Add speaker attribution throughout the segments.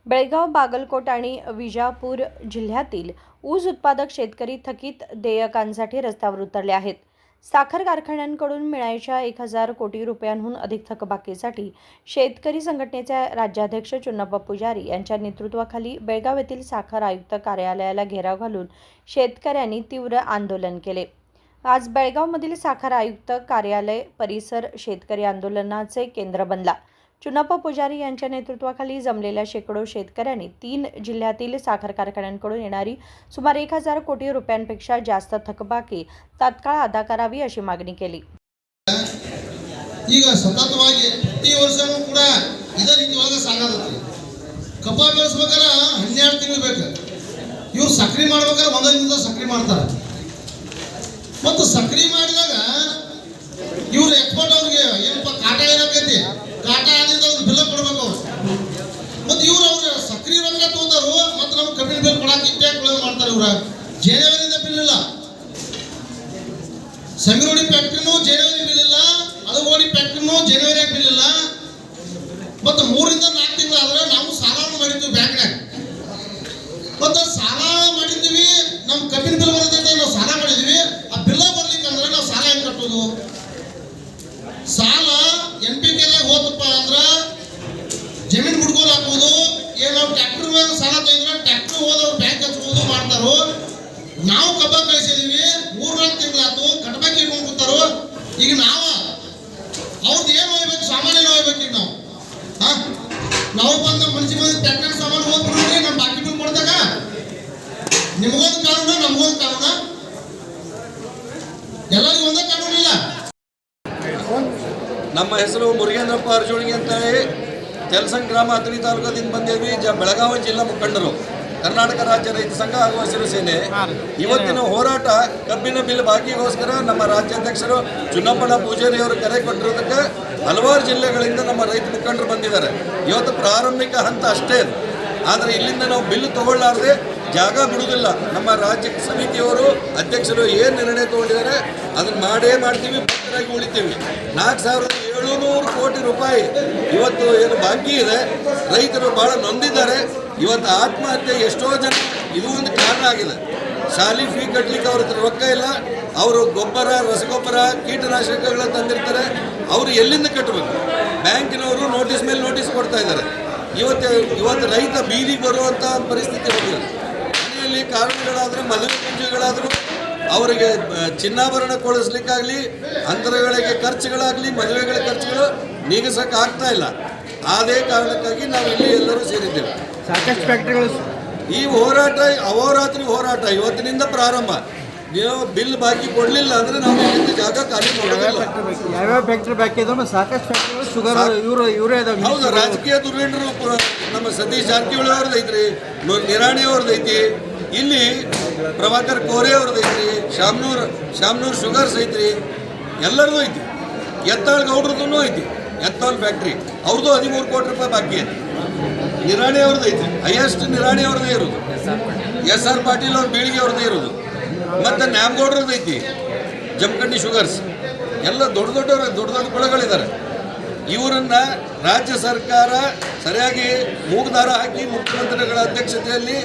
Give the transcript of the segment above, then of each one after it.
Speaker 1: बेळगाव, बागलकोट आणि विजापूर जिल्ह्यातील ऊस उत्पादक शेतकरी थकीत देयकांसाठी रस्त्यावर उतरले आहेत. साखर कारखान्यांकडून मिळायच्या 1,000 कोटी रुपयांहून अधिक थकबाकीसाठी शेतकरी संघटनेचे राज्याध्यक्ष चुन्नप्पा पुजारी यांच्या नेतृत्वाखाली बेळगाव येथील साखर आयुक्त कार्यालयाला घेराव घालून शेतकऱ्यांनी तीव्र आंदोलन केले. आज बेळगावमधील साखर आयुक्त कार्यालय परिसर शेतकरी आंदोलनाचे केंद्र बनला. चुन्नप्पा पुजारी यांच्या नेतृत्वाखाली जमलेल्या शेकडो शेतकऱ्यांनी 3 जिल्ह्यातील साखर कारखान्यांकडून येणारी सुमारे 1,000 कोटी रुपयांपेक्षा जास्त थकबाकी तात्काळ अदा करावी अशी मागणी केली.
Speaker 2: ಈಗ ಸತತವಾಗಿ ಪ್ರತಿ ವರ್ಷವೂ ಕೂಡ ಇದೇ ರೀತಿ ಒಳಗೆ ಸಾಗಾಗುತ್ತೆ. ಕಬ್ಬ ಬೆಳೆಸಬೇಕಾದ್ರೆ 12 ತಿಂಗಳು ಬೇಕು. ಇವರು ಸಕ್ರಿ ಮಾಡಬೇಕಾದ್ರೆ ಒಂದೇ ದಿನದ ಸಕ್ರಿ ಮಾಡ್ತಾರೆ. ಮತ್ತು ಸಕ್ರಿ ಮಾಡಿದಾಗ ಇವರು ಎಕ್ಸ್ಪೋರ್ಟ್ ಅವ್ರಿಗೆ ಏನಪ್ಪ ಕಾಟ ಏನಾಕೈತಿ, ಕಾಟ ಆದಿಂದ ಅವ್ರು ಬಿಲ್ ಕೊಡಬೇಕು. ಮತ್ತು ಇವರು ಅವ್ರ ಸಕ್ರಿ ರೊಕ್ಕ ತಗೊಂಡರು ಮತ್ತು ನಮ್ಗೆ ಕಬ್ಬಿನ ಬಿಲ್ ಕೊಡಕ್ಕೆ ಇಟ್ಟೆ ಮಾಡ್ತಾರೆ. ಇವ್ರ ಜೇನವರಿಂದ ಬಿಲ್ ಇಲ್ಲ, ಸಮಿರೋಡಿ ಫ್ಯಾಕ್ಟ್ರಿನೂ ಜೇನವರಿ ಬಿಲ್ ಇಲ್ಲ, ಅಲಗೋಡಿ ಫ್ಯಾಕ್ಟ್ರಿನೂ ಜನವರಿಯಾಗ ಬಿಲ್ ಇಲ್ಲ. ಮತ್ತು 3 ರಿಂದ 4 ತಿಂಗಳಾದ್ರೆ ನಾವು ಸಾಲವನ್ನು ಮಾಡಿದ್ವಿ ಬ್ಯಾಂಕ್ನಾಗ. ಮತ್ತು ಸಾಲ ಮಾಡಿದ್ದೀವಿ, ನಮ್ಮ ಕಬ್ಬಿನ ಬಿಲ್ ಬರ್ತೈತೆ, ನಾವು ಸಾಲ ಮಾಡಿದ್ವಿ. ಆ ಬಿಲ್ಲ ಬರ್ಲಿಕ್ಕೆ ಅಂದ್ರೆ ನಾವು ಸಾಲ ಹೆಂಗೆ ಕಟ್ಟೋದು? ಸಾಲ NPKದಾಗ ಹೋತಪ್ಪ ಅಂದ್ರೆ ಜಮೀನು ಬಿಡ್ಕೊಂಡು ಹಾಕೋದು. ಏನು ನಾವು ಟ್ರ್ಯಾಕ್ಟರ್ ಮೇಲೆ ಸಾಲ ತೆಗೆದ್ರೆ ಟ್ರ್ಯಾಕ್ಟರ್ ಹೋದವ್ರು ಬ್ಯಾಂಕ್ ಹಚ್ಬೋದು ಮಾಡ್ತಾರೋ. ನಾವು ಕಬ್ಬ ಕಳಿಸಿದೀವಿ, 3-4 ತಿಂಗಳಾಯ್ತು, ಕಟ್ಬೇಕು ಇಟ್ಕೊಂಡು ಕೂತಾರೋ. ಈಗ ಅವ್ರದ್ದು ಏನು ಹೋಗ್ಬೇಕು, ಸಾಮಾನ್ಯ ಹೋಗ್ಬೇಕು. ಈಗ ನಾವು ಬಂದ ಮನುಷ್ಯ ಟ್ರ್ಯಾಕ್ಟರ್ ಸಾಮಾನು ಹೋಗ್ಬಿಡ್ರಿ, ನಮ್ಮ ಬಾಕಿ ಬಿಲ್ ಕೊಡ್ದಾಗ ನಿಮಗೊಂದು ಕಾನೂನು, ನಮಗೊಂದು ಕಾನೂನು, ಎಲ್ಲರಿಗೂ ಒಂದೇ ಕಾನೂನು ಇಲ್ಲ.
Speaker 3: ನಮ್ಮ ಹೆಸರು ಮುರುಗೇಂದ್ರಪ್ಪ ಅರ್ಜುಣಿಗೆ ಅಂತೇಳಿ ತೆಲಸಂಗ ಗ್ರಾಮ ಹತ್ತನೇ ತಾಲೂಕದಿಂದ ಬಂದೇವಿ. ಬೆಳಗಾವಿ ಜಿಲ್ಲಾ ಮುಖಂಡರು, ಕರ್ನಾಟಕ ರಾಜ್ಯ ರೈತ ಸಂಘ ಹಾಗೂ ಹಸಿರು ಸೇನೆ. ಇವತ್ತಿನ ಹೋರಾಟ ಕಬ್ಬಿನ ಬಿಲ್ ಬಾಕಿಗೋಸ್ಕರ ನಮ್ಮ ರಾಜ್ಯಾಧ್ಯಕ್ಷರು ಚುನ್ನಪ್ಪಣ್ಣ ಪೂಜಾರಿ ಅವರು ಕರೆ ಕೊಟ್ಟಿರೋದಕ್ಕೆ ಹಲವಾರು ಜಿಲ್ಲೆಗಳಿಂದ ನಮ್ಮ ರೈತ ಮುಖಂಡರು ಬಂದಿದ್ದಾರೆ. ಇವತ್ತು ಪ್ರಾರಂಭಿಕ ಹಂತ ಅಷ್ಟೇ ಅದು. ಆದರೆ ಇಲ್ಲಿಂದ ನಾವು ಬಿಲ್ ತಗೊಳ್ಳಾರದೆ ಜಾಗ ಬಿಡುವುದಿಲ್ಲ. ನಮ್ಮ ರಾಜ್ಯ ಸಮಿತಿಯವರು ಅಧ್ಯಕ್ಷರು ಏನು ನಿರ್ಣಯ ತಗೊಂಡಿದ್ದಾರೆ ಅದನ್ನು ಮಾಡೇ ಮಾಡ್ತೀವಿ, ಭದ್ರಾಗಿ ಉಳಿತೀವಿ. 4,700 ಕೋಟಿ ರೂಪಾಯಿ ಇವತ್ತು ಏನು ಬಾಕಿ ಇದೆ. ರೈತರು ಭಾಳ ನೊಂದಿದ್ದಾರೆ. ಇವತ್ತು ಆತ್ಮಹತ್ಯೆ ಎಷ್ಟೋ ಜನ ಇದು ಒಂದು ಕಾರಣ ಆಗಿದೆ. ಶಾಲಿ ಫೀ ಕಟ್ಟಲಿಕ್ಕೆ ಅವ್ರ ಹತ್ರ ರೊಕ್ಕ ಇಲ್ಲ. ಅವರು ಗೊಬ್ಬರ, ರಸಗೊಬ್ಬರ, ಕೀಟನಾಶಕಗಳ ತಂದಿರ್ತಾರೆ. ಅವರು ಎಲ್ಲಿಂದ ಕಟ್ಟಬೇಕು? ಬ್ಯಾಂಕಿನವರು ನೋಟಿಸ್ ಮೇಲೆ ನೋಟಿಸ್ ಕೊಡ್ತಾ ಇದ್ದಾರೆ. ಇವತ್ತು ರೈತ ಬೀದಿಗೆ ಬರುವಂಥ ಪರಿಸ್ಥಿತಿ ಬಂದಿದೆ. ಮನೆಯಲ್ಲಿ ಕಾರಣಗಳಾದರೂ, ಮದುವೆ ಮುಂಜೆಗಳಾದರೂ ಅವರಿಗೆ ಚಿನ್ನಾಭರಣ ಕೊಡಿಸ್ಲಿಕ್ಕಾಗಲಿ, ಅಂತರಗಳಿಗೆ ಖರ್ಚುಗಳಾಗಲಿ, ಮದುವೆಗಳ ಖರ್ಚುಗಳು ನೀಗಿಸೋಕೆ ಆಗ್ತಾ ಇಲ್ಲ. ಅದೇ ಕಾರಣಕ್ಕಾಗಿ ನಾವು ಇಲ್ಲಿ ಎಲ್ಲರೂ ಸೇರಿದ್ದೇವೆ.
Speaker 4: ಸಾಕಷ್ಟು ಫ್ಯಾಕ್ಟ್ರಿಗಳು
Speaker 3: ಈ ಹೋರಾಟ ಅಹೋರಾತ್ರಿ ಹೋರಾಟ ಇವತ್ತಿನಿಂದ ಪ್ರಾರಂಭ. ನೀವು ಬಿಲ್ ಬಾಕಿ ಕೊಡಲಿಲ್ಲ ಅಂದರೆ ನಾವು ಇಲ್ಲಿಂದ ಜಾಗ ಖಾಲಿ ಮಾಡೋದಿಲ್ಲ.
Speaker 4: ಯಾವ್ಯಾವ ಫ್ಯಾಕ್ಟ್ರಿ ಬಾಕಿ ಇದಾವೆ? ಸಾಕಷ್ಟು ಫ್ಯಾಕ್ಟ್ರಿಗಳು ಶುಗರ್ ಇವರೇ ಇದಾವೆ.
Speaker 3: ಹೌದು, ರಾಜಕೀಯ ಧುರೀಣರು ನಮ್ಮ ಸತೀಶ್ ಜಾರಕಿಹೊಳಿ ಅವ್ರದ್ದು ಐತ್ರಿ, ನಿರಾಣಿ ಅವ್ರದ್ದು ಐತಿ, ಇಲ್ಲಿ ಪ್ರಭಾಕರ್ ಕೋರೆ ಅವ್ರದ್ದು ಐತ್ರಿ, ಶಾಮ್ನೂರ್ ಶುಗರ್ಸ್ ಐತ್ರಿ, ಎಲ್ಲರದು ಐತಿ. ಎತ್ತಾಳ್ ಗೌಡ್ರದ್ದು ಐತಿ, ಎತ್ತಾಳ್ ಫ್ಯಾಕ್ಟ್ರಿ ಅವ್ರದ್ದು 13 ಕೋಟಿ ರೂಪಾಯಿ ಬಾಕಿ ಐತಿ. ನಿರಾಣಿ ಅವ್ರದ್ದು ಐತಿ, ಹೈಯೆಸ್ಟ್ ನಿರಾಣಿ ಅವ್ರದ್ದೇ ಇರೋದು. SR ಪಾಟೀಲ್ ಅವ್ರ ಬೀಳಿಗೆ ಅವ್ರದ್ದೇ ಇರೋದು. ಮತ್ತು ನ್ಯಾಮಗೌಡ್ರದ್ದು ಐತಿ, ಜಮಖಂಡಿ ಶುಗರ್ಸ್. ಎಲ್ಲ ದೊಡ್ಡ ಕುಳಗಳಿದ್ದಾರೆ. ಇವರನ್ನು ರಾಜ್ಯ ಸರ್ಕಾರ ಸರಿಯಾಗಿ ಮೂಗುದಾರ ಹಾಕಿ ಮುಖ್ಯಮಂತ್ರಿಗಳ ಅಧ್ಯಕ್ಷತೆಯಲ್ಲಿ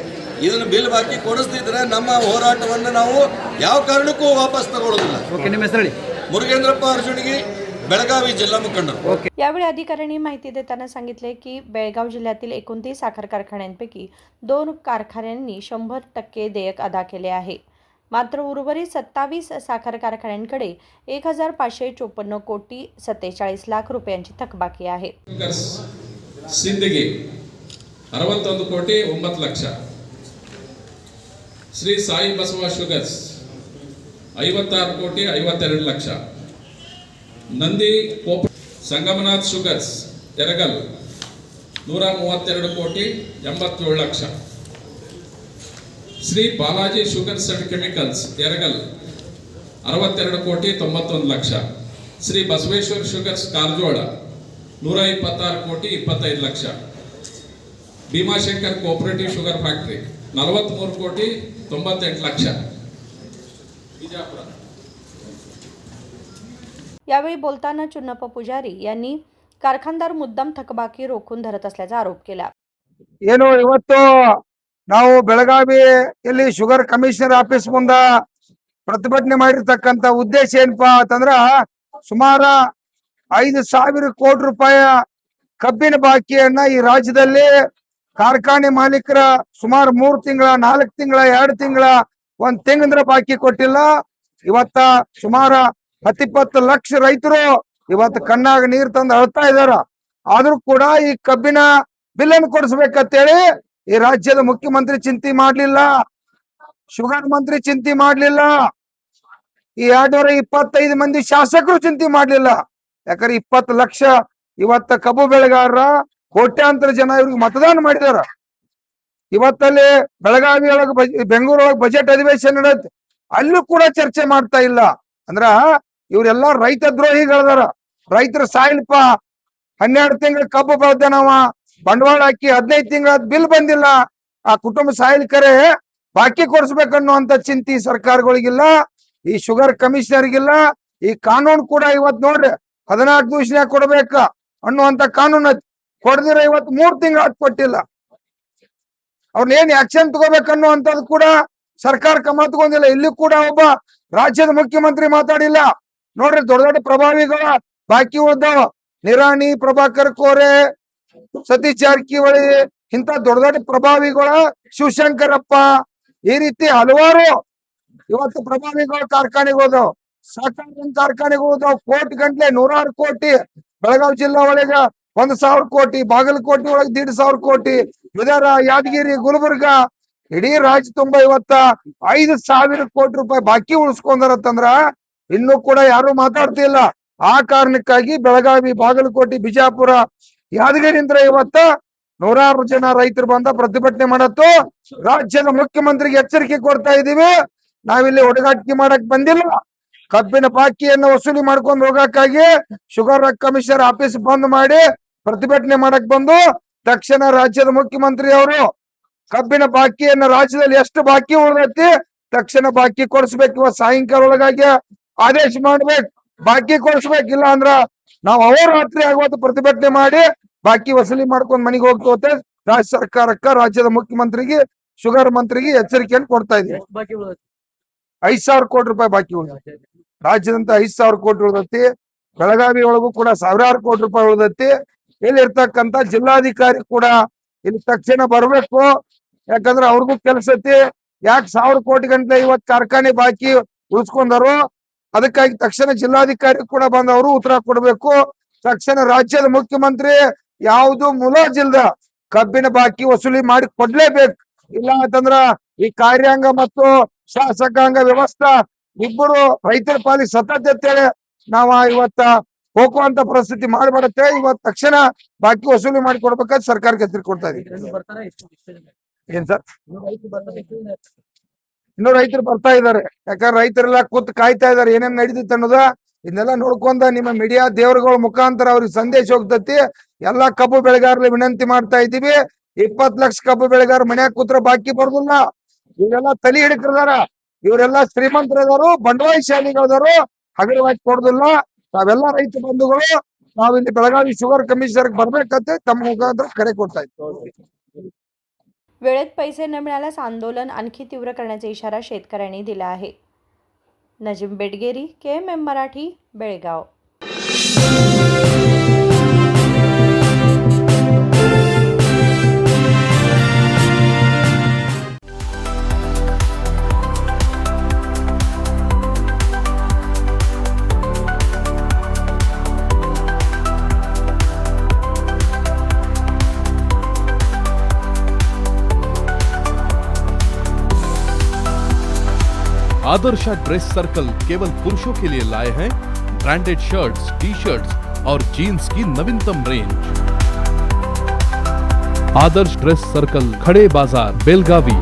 Speaker 3: ಇದನ್ನು ಬಿಲ್ ಬಾಕಿ ಕೊಡಿಸ್ತಿದ್ರೆ ನಮ್ಮ ಹೋರಾಟವನ್ನು ನಾವು ಯಾವ ಕಾರಣಕ್ಕೂ ವಾಪಸ್ ತಗೊಳ್ಳೋದಿಲ್ಲ.
Speaker 4: ನಿಮ್ಮ ಹೆಸರು?
Speaker 3: मुरुगेंद्रप्प अर्जुणगी, बेळगावी जिल्हा मुखंड.
Speaker 1: यावेळी अधिकाऱ्यांनी माहिती देताना सांगितले की बेळगाव जिल्ह्यातील 29 साखर कारखान्यांपैकी 2 कारखान्यांनी 100% देयक अदा केले आहे. मात्र उर्वरित 27 साखर कारखान्यांकडे 1,554 कोटी 47 लाख रुपयांची थकबाकी आहे.
Speaker 5: सिंदगी 61 कोटी 9 ಲಕ್ಷ, ಶ್ರೀ ಸಾಯಿ ಬಸವ ಶುಗರ್ಸ್ 56 ಕೋಟಿ 52 ಲಕ್ಷ, ನಂದಿ ಸಂಗಮನಾಥ್ ಶುಗರ್ಸ್ ಎರಗಲ್ 132 ಕೋಟಿ 87 lakh, Shri Balaji sugars and chemicals Yaragal 62 ಕೋಟಿ 91 ಲಕ್ಷ, ಶ್ರೀ ಬಸವೇಶ್ವರ ಶುಗರ್ಸ್ ಕಾರಜೋಳ 126 ಕೋಟಿ 25 lakh, Bhimashankar cooperative sugar factory 43 ಕೋಟಿ 98 ಲಕ್ಷ.
Speaker 1: यावेळी बोलताना चुन्नप्पा पुजारी यांनी कारखानदार मुद्दाम थकबाकी रोखून धरत असल्याचा आरोप केला.
Speaker 6: ಏನು ಇವತ್ತು ನಾವು ಬೆಳಗಾವಿಯಲ್ಲಿ ಶುಗರ್ ಕಮಿಷನರ್ ಆಫೀಸ್ ಮುಂದ ಪ್ರತಿಭಟನೆ ಮಾಡಿರ್ತಕ್ಕಂತ ಉದ್ದೇಶ ಏನಪ್ಪಾ ಅಂತಂದ್ರ ಸುಮಾರು 5,000 ಕೋಟಿ ರೂಪಾಯಿ ಕಬ್ಬಿನ ಬಾಕಿಯನ್ನ ಈ ರಾಜ್ಯದಲ್ಲಿ ಕಾರ್ಖಾನೆ ಮಾಲೀಕರ ಸುಮಾರು 3 ತಿಂಗಳ 4 ತಿಂಗಳ 2 ತಿಂಗಳ 1 ತಿಂಗಳ ಬಾಕಿ ಕೊಟ್ಟಿಲ್ಲ. ಇವತ್ತ ಸುಮಾರು 10-20 ಲಕ್ಷ ರೈತರು ಇವತ್ತು ಕಣ್ಣಾಗ ನೀರು ತಂದು ಅಳ್ತಾ ಇದಾರ. ಆದ್ರೂ ಕೂಡ ಈ ಕಬ್ಬಿನ ಬಿಲ್ ಅನ್ನು ಕೊಡಿಸ್ಬೇಕಂತೇಳಿ ಈ ರಾಜ್ಯದ ಮುಖ್ಯಮಂತ್ರಿ ಚಿಂತೆ ಮಾಡ್ಲಿಲ್ಲ, ಶುಗರ್ ಮಂತ್ರಿ ಚಿಂತೆ ಮಾಡ್ಲಿಲ್ಲ, ಈ 225 ಮಂದಿ ಶಾಸಕರು ಚಿಂತೆ ಮಾಡ್ಲಿಲ್ಲ. ಯಾಕಂದ್ರೆ 20 ಲಕ್ಷ ಇವತ್ತ ಕಬ್ಬು ಬೆಳೆಗಾರರ ಕೋಟ್ಯಾಂತರ ಜನ ಇವ್ರಿಗೆ ಮತದಾನ ಮಾಡಿದಾರ. ಇವತ್ತಲ್ಲಿ ಬೆಳಗಾವಿ ಒಳಗ ಬೆಂಗಳೂರೊಳಗ ಬಜೆಟ್ ಅಧಿವೇಶನ ನಡೆಯುತ್ತೆ, ಅಲ್ಲೂ ಕೂಡ ಚರ್ಚೆ ಮಾಡ್ತಾ ಇಲ್ಲ. ಅಂದ್ರ ಇವರೆಲ್ಲ ರೈತ ದ್ರೋಹಿಗಳದಾರ. ರೈತರ ಸಾಯಿಲ್ಪ 12 ತಿಂಗಳ ಕಬ್ಬು ಬೆಳೆದ ನಾವ ಬಂಡವಾಳ ಹಾಕಿ 15 ತಿಂಗಳ ಬಿಲ್ ಬಂದಿಲ್ಲ, ಆ ಕುಟುಂಬ ಸಾಯಲಿಕರೆ ಬಾಕಿ ಕೊಡಿಸ್ಬೇಕನ್ನುವಂತ ಚಿಂತೆ ಸರ್ಕಾರಗಳಿಗಿಲ್ಲ, ಈ ಶುಗರ್ ಕಮಿಷನರ್ಗಿಲ್ಲ. ಈ ಕಾನೂನು ಕೂಡ ಇವತ್ ನೋಡ್ರಿ 14 ದಿವಸನ್ಯಾಗ ಕೊಡ್ಬೇಕ ಅನ್ನುವಂತ ಕಾನೂನು ಕೊಡದಿರ ಇವತ್ತು 3 ತಿಂಗಳ ಕೊಟ್ಟಿಲ್ಲ. ಅವ್ರನ್ನ ಏನ್ ಆಕ್ಷನ್ ತಗೋಬೇಕನ್ನುವಂಥದ್ದು ಕೂಡ ಸರ್ಕಾರ ಕ್ರಮ ತಗೊಂಡಿಲ್ಲ. ಇಲ್ಲಿ ಕೂಡ ಒಬ್ಬ ರಾಜ್ಯದ ಮುಖ್ಯಮಂತ್ರಿ ಮಾತಾಡಿಲ್ಲ. ನೋಡ್ರಿ ದೊಡ್ಡ ದೊಡ್ಡ ಪ್ರಭಾವಿಗಳ ಬಾಕಿ ಉಳಿದಾವ. ನಿರಾಣಿ, ಪ್ರಭಾಕರ್ ಕೋರೆ, ಸತೀಶ್ ಜಾರಕಿಹೊಳಿ, ಇಂತ ದೊಡ್ಡ ದೊಡ್ಡ ಪ್ರಭಾವಿಗಳ, ಶಿವಶಂಕರಪ್ಪ, ಈ ರೀತಿ ಹಲವಾರು ಇವತ್ತು ಪ್ರಭಾವಿಗಳ ಕಾರ್ಖಾನೆಗಳು ಹೋದವು, ಸಹಕಾರ ಕಾರ್ಖಾನೆಗಳು ಹೋದವು. ಕೋಟಿ ಗಂಟ್ಲೆ 106 ಕೋಟಿ ಬೆಳಗಾವಿ ಜಿಲ್ಲಾ ಒಳಗ 1,000 ಕೋಟಿ, ಬಾಗಲಕೋಟೆ ಒಳಗೆ 1,500 ಕೋಟಿ, ವಿದರ, ಯಾದಗಿರಿ, ಗುಲ್ಬರ್ಗ, ಇಡೀ ರಾಜ್ಯ ತುಂಬಾ ಇವತ್ತ 5,000 ಕೋಟಿ ರೂಪಾಯಿ ಬಾಕಿ ಉಳಿಸ್ಕೊಂಡಾರಂತಂದ್ರ ಇನ್ನೂ ಕೂಡ ಯಾರು ಮಾತಾಡ್ತಿಲ್ಲ. ಆ ಕಾರಣಕ್ಕಾಗಿ ಬೆಳಗಾವಿ, ಬಾಗಲಕೋಟೆ, ಬಿಜಾಪುರ, ಯಾದಗಿರಿಯಿಂದ ಇವತ್ತ 100 ಜನ ರೈತರು ಬಂದ ಪ್ರತಿಭಟನೆ ಮಾಡತ್ತು. ರಾಜ್ಯದ ಮುಖ್ಯಮಂತ್ರಿಗೆ ಎಚ್ಚರಿಕೆ ಕೊಡ್ತಾ ಇದೀವಿ, ನಾವಿಲ್ಲಿ ಹುಡುಗಾಟಿಕೆ ಮಾಡಕ್ ಬಂದಿಲ್ಲ. ಕಬ್ಬಿನ ಬಾಕಿಯನ್ನು ವಸೂಲಿ ಮಾಡ್ಕೊಂಡು ಹೋಗಕ್ಕಾಗಿ ಶುಗರ್ ಕಮಿಷನರ್ ಆಫೀಸ್ ಬಂದ್ ಮಾಡಿ ಪ್ರತಿಭಟನೆ ಮಾಡಕ್ ಬಂದು ತಕ್ಷಣ ರಾಜ್ಯದ ಮುಖ್ಯಮಂತ್ರಿ ಅವರು ಕಬ್ಬಿನ ಬಾಕಿಯನ್ನ ರಾಜ್ಯದಲ್ಲಿ ಎಷ್ಟು ಬಾಕಿ ಉಳಿದೈತಿ ತಕ್ಷಣ ಬಾಕಿ ಕೊಡಿಸ್ಬೇಕು. ಇವತ್ತು ಸಾಯಂಕಾಲ ಒಳಗಾಗಿ ಆದೇಶ ಮಾಡ್ಬೇಕು, ಬಾಕಿ ಕೊಡಿಸ್ಬೇಕಿಲ್ಲ ಅಂದ್ರ ನಾವು ಅಹೋರಾತ್ರಿ ಆಗುವತ್ತು ಪ್ರತಿಭಟನೆ ಮಾಡಿ ಬಾಕಿ ವಸೂಲಿ ಮಾಡ್ಕೊಂಡ್ ಮನೆಗೆ ಹೋಗ್ತೋತೆ ರಾಜ್ಯ ಸರ್ಕಾರಕ್ಕ, ರಾಜ್ಯದ ಮುಖ್ಯಮಂತ್ರಿಗೆ, ಶುಗರ್ ಮಂತ್ರಿಗೆ ಎಚ್ಚರಿಕೆಯನ್ನು ಕೊಡ್ತಾ ಇದೀವಿ. 5,000 ಕೋಟಿ ರೂಪಾಯಿ ಬಾಕಿ ಉಳಿದೈತಿ ರಾಜ್ಯದಂತ, 5,000 ಕೋಟಿ ಉಳಿದೈತಿ. ಬೆಳಗಾವಿ ಒಳಗೂ ಕೂಡ 1,000 ಕೋಟಿ ರೂಪಾಯಿ ಉಳಿದೈತಿ. ಇಲ್ಲಿ ಇರ್ತಕ್ಕಂತ ಜಿಲ್ಲಾಧಿಕಾರಿ ಕೂಡ ಇಲ್ಲಿ ತಕ್ಷಣ ಬರ್ಬೇಕು, ಯಾಕಂದ್ರೆ ಅವ್ರಿಗೂ ಕೆಲಸ ಐತಿ. ಯಾಕೆ 1,000 ಕೋಟಿ ಗಂಟೆ ಇವತ್ತು ಕಾರ್ಖಾನೆ ಬಾಕಿ ಉಳಿಸ್ಕೊಂಡರು, ಅದಕ್ಕಾಗಿ ತಕ್ಷಣ ಜಿಲ್ಲಾಧಿಕಾರಿ ಕೂಡ ಬಂದವರು ಉತ್ತರ ಕೊಡ್ಬೇಕು. ತಕ್ಷಣ ರಾಜ್ಯದ ಮುಖ್ಯಮಂತ್ರಿ ಯಾವುದು ಮುಲಾಜಿಲ್ದ ಕಬ್ಬಿನ ಬಾಕಿ ವಸೂಲಿ ಮಾಡಿ ಕೊಡ್ಲೇಬೇಕು. ಇಲ್ಲ ಅಂತಂದ್ರ ಈ ಕಾರ್ಯಾಂಗ ಮತ್ತು ಶಾಸಕಾಂಗ ವ್ಯವಸ್ಥೆ ಇಬ್ಬರು ರೈತರ ಪಾಲಿಗೆ ಸತತ ಅಂತೇಳಿ ನಾವ ಇವತ್ತ ಹೋಗುವಂತ ಪರಿಸ್ಥಿತಿ ಮಾಡ್ಬಿಡತ್ತೆ. ಇವತ್ತು ತಕ್ಷಣ ಬಾಕಿ ವಸೂಲಿ ಮಾಡಿ ಕೊಡ್ಬೇಕಾದ್ರೆ ಸರ್ಕಾರಕ್ಕೆ ಎಚ್ಚರಿಕೆ ಕೊಡ್ತಾ ಇದೀವಿ. ಏನ್ ಸರ್, ಇನ್ನೂ ರೈತರು ಬರ್ತಾ ಇದಾರೆ. ಯಾಕಂದ್ರೆ ರೈತರೆಲ್ಲ ಕೂತ್ ಕಾಯ್ತಾ ಇದಾರೆ ಏನೇನ್ ನಡೀತಿತ್ತು ಅನ್ನೋದ. ಇದನ್ನೆಲ್ಲ ನೋಡ್ಕೊಂಡ ನಿಮ್ಮ ಮೀಡಿಯಾ ದೇವರುಗಳ ಮುಖಾಂತರ ಅವ್ರಿಗೆ ಸಂದೇಶ ಹೋಗ್ತತಿ. ಎಲ್ಲಾ ಕಬ್ಬು ಬೆಳೆಗಾರರಿಗೆ ವಿನಂತಿ ಮಾಡ್ತಾ ಇದ್ದೀವಿ, 20 ಲಕ್ಷ ಕಬ್ಬು ಬೆಳೆಗಾರ ಮನ್ಯಾಗ ಕೂತ್ರ ಬಾಕಿ ಬರುದಿಲ್ಲ. ಇವರೆಲ್ಲ ತಲೆ ಹಿಡಿಕರದಾರ, ಇವರೆಲ್ಲ ಶ್ರೀಮಂತರದಾರು, ಬಂಡವಾಳಶಾಲಿಗಳದಾರು, ಹಗರವಾಗಿ ಕೊಡುದಿಲ್ಲ. ತಾವೆಲ್ಲ ರೈತ ಬಂಧುಗಳು ನಾವಿಲ್ಲಿ ಬೆಳಗಾವಿ शुगर कमिशनर ಬರ್ಬೇಕಂತ ತಮ್ಮ ಮುಖಾಂತರ ಕರೆ ಕೊಡ್ತಾ ಇದ್ದೀವಿ.
Speaker 1: वेळेत पैसे न मिळाल्यास आंदोलन आणखी तीव्र करण्याचा इशारा शेतकऱ्यांनी दिला आहे. Najim Bedgeri, KMM Marathi, Belgaum.
Speaker 7: Adarsha dress circle केवल पुरुषों के लिए लाए हैं ब्रांडेड शर्ट्स, टी शर्ट्स और जीन्स की नवीनतम रेंज। आदर्श ड्रेस सर्कल, खड़े बाजार, बेलगावी।